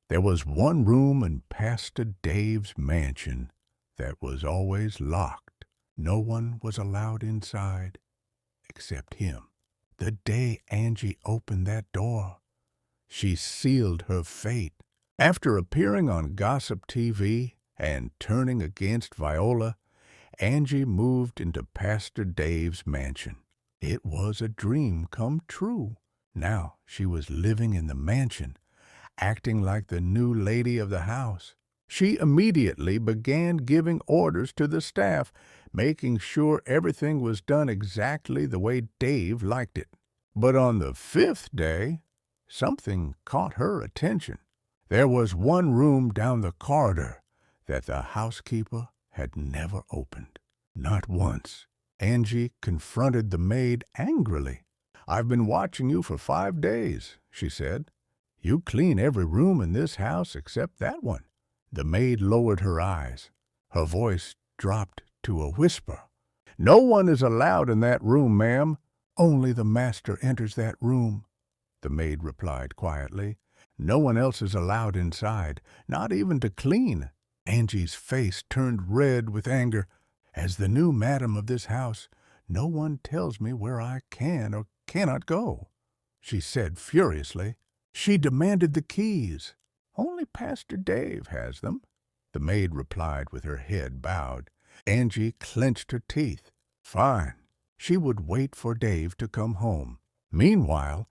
There was one room in Pastor Dave's mansion that was always locked. No one was allowed inside except him. The day Angie opened that door, she sealed her fate. After appearing on Gossip TV and turning against Viola, Angie moved into Pastor Dave's mansion. It was a dream come true. Now she was living in the mansion, acting like the new lady of the house. She immediately began giving orders to the staff, making sure everything was done exactly the way Dave liked it. But on the fifth day, something caught her attention. There was one room down the corridor that the housekeeper had never opened. Not once. Angie confronted the maid angrily. "I've been watching you for 5 days," she said. "You clean every room in this house except that one." The maid lowered her eyes. Her voice dropped to a whisper. "No one is allowed in that room, ma'am. Only the master enters that room," the maid replied quietly. "No one else is allowed inside, not even to clean." Angie's face turned red with anger. "As the new madam of this house, no one tells me where I can or cannot go," she said furiously. She demanded the keys. "Only Pastor Dave has them," the maid replied with her head bowed. Angie clenched her teeth. Fine. She would wait for Dave to come home. Meanwhile,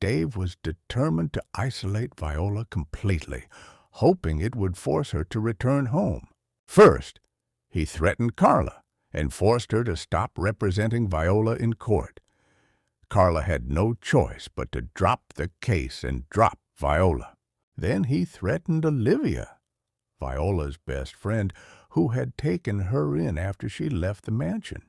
Dave was determined to isolate Viola completely, hoping it would force her to return home. First, he threatened Carla and forced her to stop representing Viola in court. Carla had no choice but to drop the case and drop Viola. Then he threatened Olivia, Viola's best friend, who had taken her in after she left the mansion.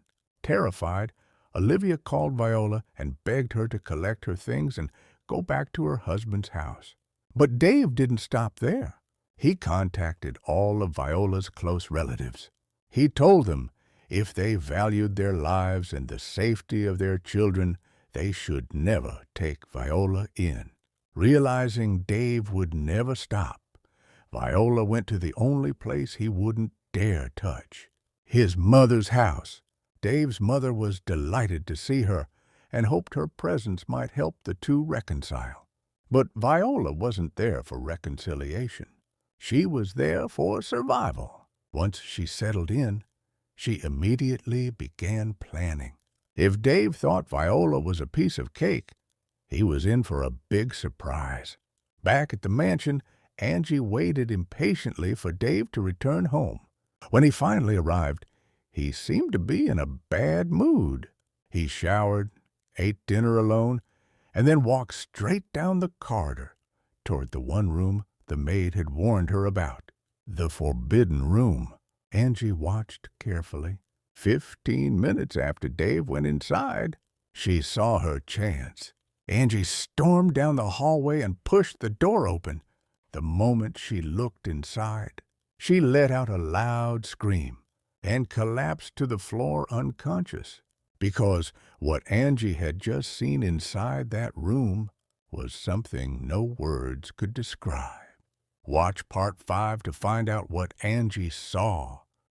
Terrified, Olivia called Viola and begged her to collect her things and go back to her husband's house. But Dave didn't stop there. He contacted all of Viola's close relatives. He told them if they valued their lives and the safety of their children, they should never take Viola in. Realizing Dave would never stop, Viola went to the only place he wouldn't dare touch, his mother's house. Dave's mother was delighted to see her and hoped her presence might help the two reconcile. But Viola wasn't there for reconciliation. She was there for survival. Once she settled in, she immediately began planning. If Dave thought Viola was a piece of cake, he was in for a big surprise. Back at the mansion, Angie waited impatiently for Dave to return home. When he finally arrived, he seemed to be in a bad mood. He showered, ate dinner alone, and then walked straight down the corridor toward the one room the maid had warned her about, the forbidden room. Angie watched carefully. 15 minutes after Dave went inside, she saw her chance. Angie stormed down the hallway and pushed the door open. The moment she looked inside, she let out a loud scream and collapsed to the floor unconscious, because what Angie had just seen inside that room was something no words could describe. Watch Part 5 to find out what Angie saw